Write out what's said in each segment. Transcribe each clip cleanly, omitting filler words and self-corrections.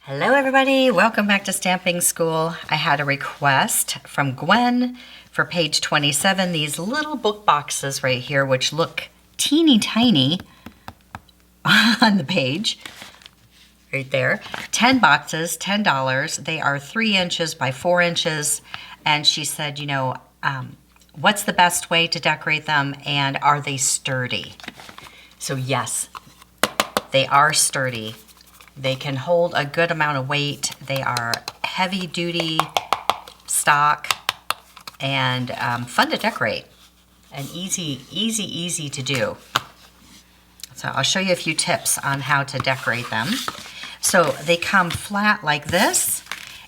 Hello everybody, welcome back to Stamping School. I had a request from Gwen for page 27, these little book boxes right here, which look teeny tiny on the page, right there. 10 boxes, $10. They are 3 inches by 4 inches. And she said, what's the best way to decorate them and are they sturdy? So yes, they are sturdy. They can hold a good amount of weight. They are heavy duty stock and fun to decorate and easy to do. So I'll show you a few tips on how to decorate them. So they come flat like this,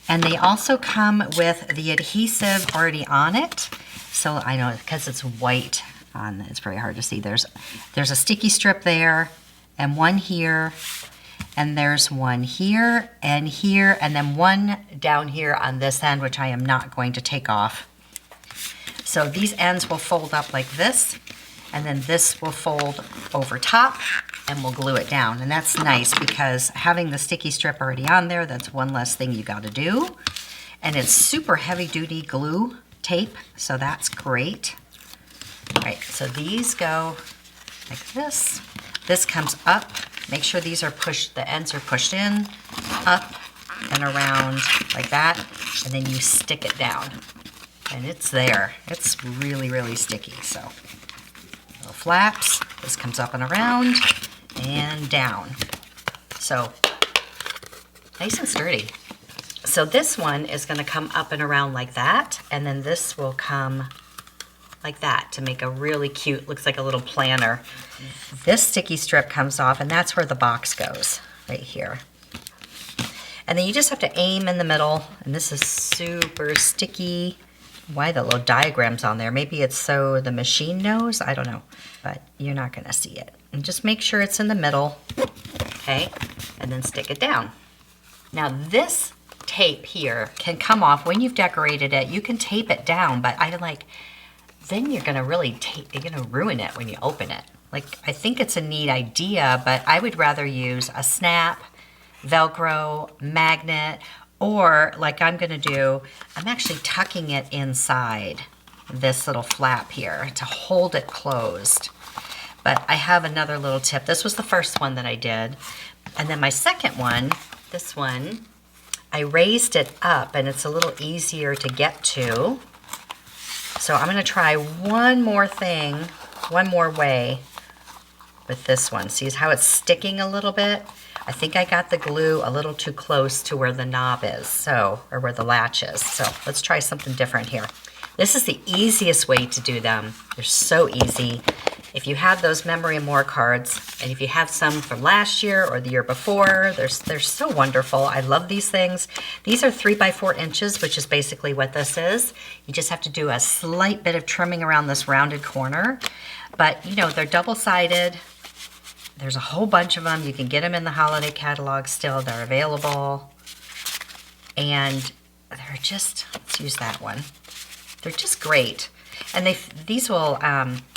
and they also come with the adhesive already on it. So I know because it's white on, it's very hard to see. There's a sticky strip there and one here. And there's one here, and then one down here on this end, which I am not going to take off. So these ends will fold up like this, and then this will fold over top, and we'll glue it down. And that's nice because having the sticky strip already on there, that's one less thing you gotta do. And it's super heavy duty glue tape, so that's great. All right, so these go like this. This comes up. Make sure these are pushed, the ends are pushed in, up and around like that, and then you stick it down. And it's there. It's really sticky. So little flaps, this comes up and around and down. So nice and sturdy. So this one is gonna come up and around like that, and then this will come like that to make a really cute, looks like a little planner. This sticky strip comes off, and that's where the box goes, right here. And then you just have to aim in the middle, and this is super sticky. Why the little diagrams on there? Maybe it's so the machine knows, I don't know, but you're not gonna see it. And just make sure it's in the middle, okay? And then stick it down. Now this tape here can come off when you've decorated it. You can tape it down, but then you're gonna you're gonna ruin it when you open it. Like, I think it's a neat idea, but I would rather use a snap, Velcro, magnet, or like I'm gonna do, I'm actually tucking it inside this little flap here to hold it closed. But I have another little tip. This was the first one that I did. And then my second one, this one, I raised it up and it's a little easier to get to. So I'm gonna try one more thing, one more way with this one. See how it's sticking a little bit? I think I got the glue a little too close to where the knob is, or where the latch is. So let's try something different here. This is the easiest way to do them. They're so easy. If you have those memory and more cards, and if you have some from last year or the year before, they're so wonderful. I love these things. These are 3 by 4 inches, which is basically what this is. You just have to do a slight bit of trimming around this rounded corner. But they're double-sided. There's a whole bunch of them. You can get them in the holiday catalog still. They're available. And they're just, let's use that one. They're just great. And these will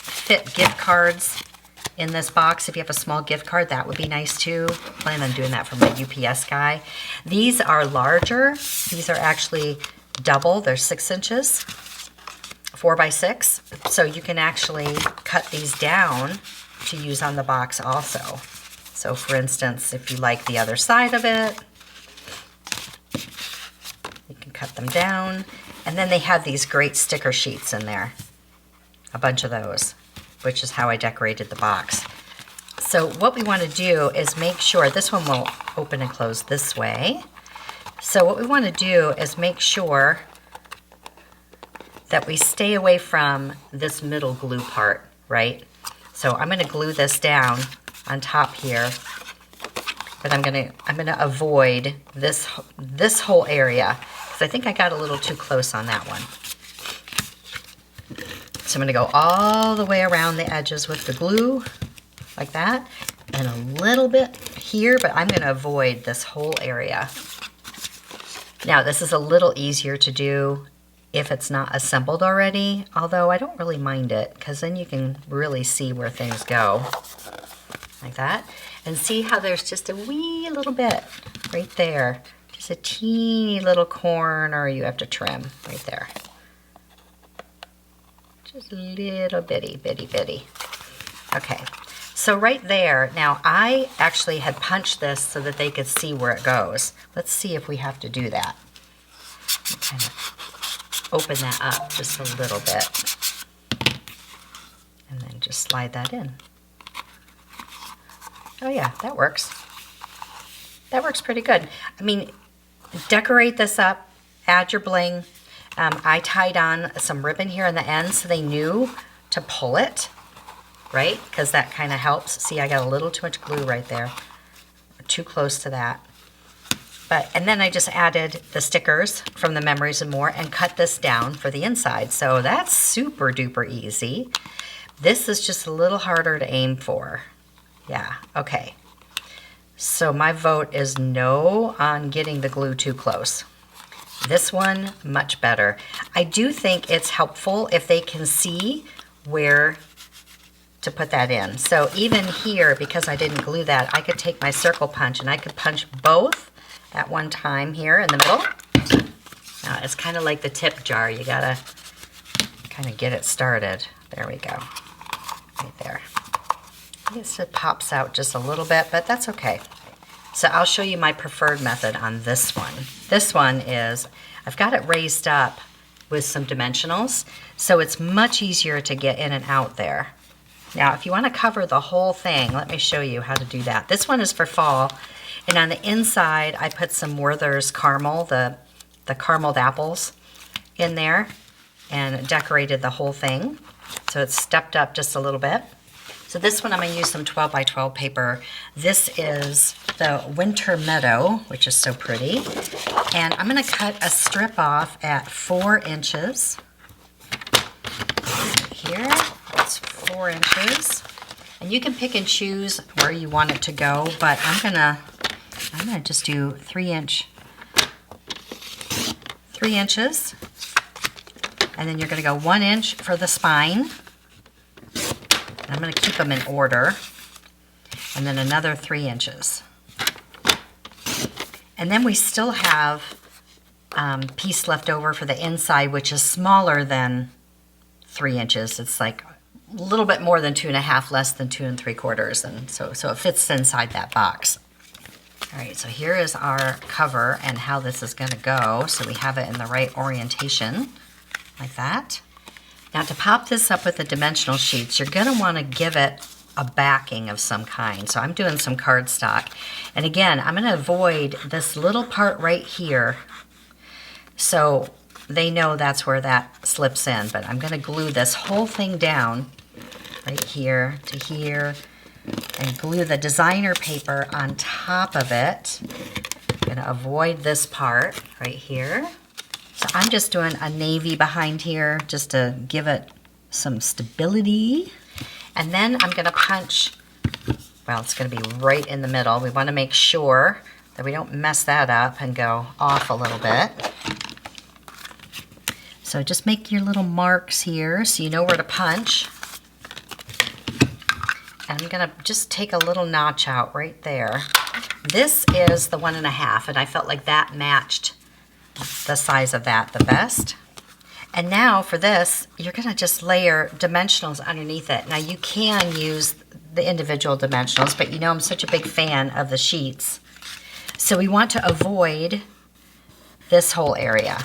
fit gift cards in this box. If you have a small gift card, that would be nice too. I plan on doing that for my UPS guy. These are larger. These are actually double. They're 6 inches, 4 by 6. So you can actually cut these down to use on the box also. So for instance, if you like the other side of it, you can cut them down. And then they have these great sticker sheets in there. A bunch of those, which is how I decorated the box. So what we want to do is make sure, this one will open and close this way. So what we want to do is make sure that we stay away from this middle glue part, right? So I'm going to glue this down on top here, but I'm going to avoid this whole area because I think I got a little too close on that one. So I'm going to go all the way around the edges with the glue, like that, and a little bit here, but I'm going to avoid this whole area. Now, this is a little easier to do if it's not assembled already, although I don't really mind it, because then you can really see where things go, like that. And see how there's just a wee little bit right there. Just a teeny little corner you have to trim right there. Just a little bitty. Okay, so right there, now I actually had punched this so that they could see where it goes. Let's see if we have to do that. Kind of open that up just a little bit. And then just slide that in. Oh yeah, that works. That works pretty good. I mean, decorate this up, add your bling. I tied on some ribbon here on the end so they knew to pull it, right? Because that kind of helps. See, I got a little too much glue right there. Too close to that. And then I just added the stickers from the Memories and More and cut this down for the inside. So that's super duper easy. This is just a little harder to aim for. Yeah, okay. So my vote is no on getting the glue too close. This one, much better. I do think it's helpful if they can see where to put that in. So even here, because I didn't glue that, I could take my circle punch and I could punch both at one time here in the middle. Now it's kind of like the tip jar. You gotta kind of get it started. There we go, right there. I guess it pops out just a little bit, but that's okay. So I'll show you my preferred method on this one. This one is, I've got it raised up with some dimensionals, so it's much easier to get in and out there. Now, if you want to cover the whole thing, let me show you how to do that. This one is for fall, and on the inside, I put some Werther's caramel, the carameled apples in there, and decorated the whole thing. So it's stepped up just a little bit. So this one I'm going to use some 12 by 12 paper. This is the Winter Meadow, which is so pretty. And I'm going to cut a strip off at 4 inches. Here, that's 4 inches. And you can pick and choose where you want it to go, but I'm gonna just do 3 inches. And then you're gonna go 1 inch for the spine. I'm going to keep them in order, and then another 3 inches. And then we still have piece left over for the inside, which is smaller than 3 inches. It's like a little bit more than 2.5, less than 2 3/4, and so it fits inside that box. All right, so here is our cover and how this is going to go, so we have it in the right orientation, like that. Now to pop this up with the dimensional sheets, you're going to want to give it a backing of some kind. So I'm doing some cardstock. And again, I'm going to avoid this little part right here so they know that's where that slips in. But I'm going to glue this whole thing down right here to here and glue the designer paper on top of it. I'm going to avoid this part right here. So I'm just doing a navy behind here just to give it some stability. And then I'm going to punch, well, it's going to be right in the middle. We want to make sure that we don't mess that up and go off a little bit. So just make your little marks here so you know where to punch. And I'm going to just take a little notch out right there. This is the 1.5, and I felt like that matched the size of that the best. And now for this, you're going to just layer dimensionals underneath it. Now you can use the individual dimensionals, but you know I'm such a big fan of the sheets. So we want to avoid this whole area.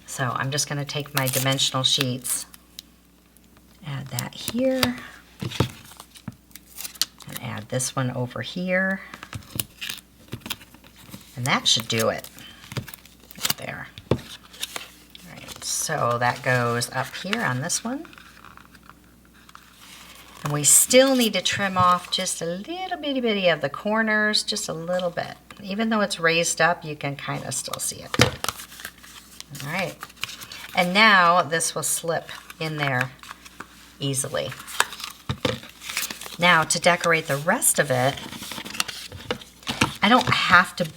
So I'm just going to take my dimensional sheets, add that here, and add this one over here. And that should do it right there. All right, so that goes up here on this one. And we still need to trim off just a little bitty of the corners, just a little bit. Even though it's raised up, you can kind of still see it. All right. And now this will slip in there easily. Now to decorate the rest of it, I don't have to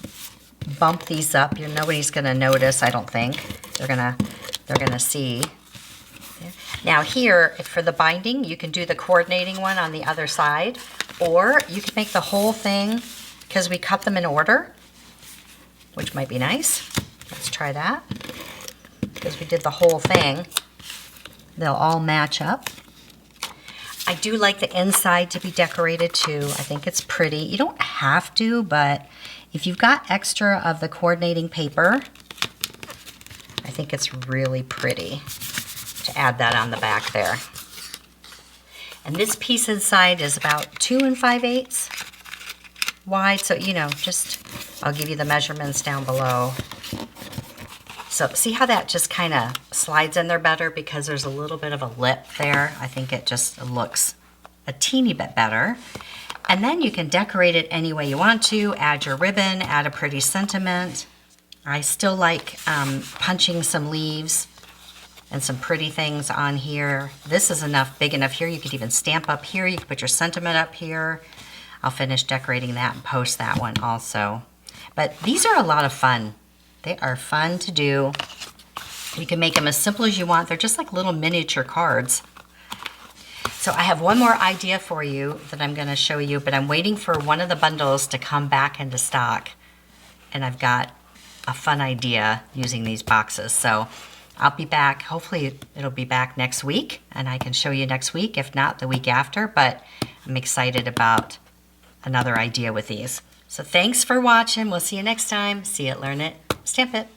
bump these up. Nobody's going to notice, I don't think. They're gonna see. Now here, for the binding, you can do the coordinating one on the other side, or you can make the whole thing because we cut them in order, which might be nice. Let's try that. Because we did the whole thing, they'll all match up. I do like the inside to be decorated too. I think it's pretty. You don't have to, but if you've got extra of the coordinating paper, I think it's really pretty to add that on the back there. And this piece inside is about 2 5/8 wide, so you know, just, I'll give you the measurements down below. So see how that just kind of slides in there better because there's a little bit of a lip there. I think it just looks a teeny bit better. And then you can decorate it any way you want to, add your ribbon, add a pretty sentiment. I still like punching some leaves and some pretty things on here. This is enough, big enough here. You could even stamp up here. You could put your sentiment up here. I'll finish decorating that and post that one also. But these are a lot of fun. They are fun to do. You can make them as simple as you want. They're just like little miniature cards. So I have one more idea for you that I'm going to show you, but I'm waiting for one of the bundles to come back into stock. And I've got a fun idea using these boxes. So I'll be back. Hopefully it'll be back next week and I can show you next week, if not the week after, but I'm excited about another idea with these. So thanks for watching. We'll see you next time. See it, learn it, stamp it.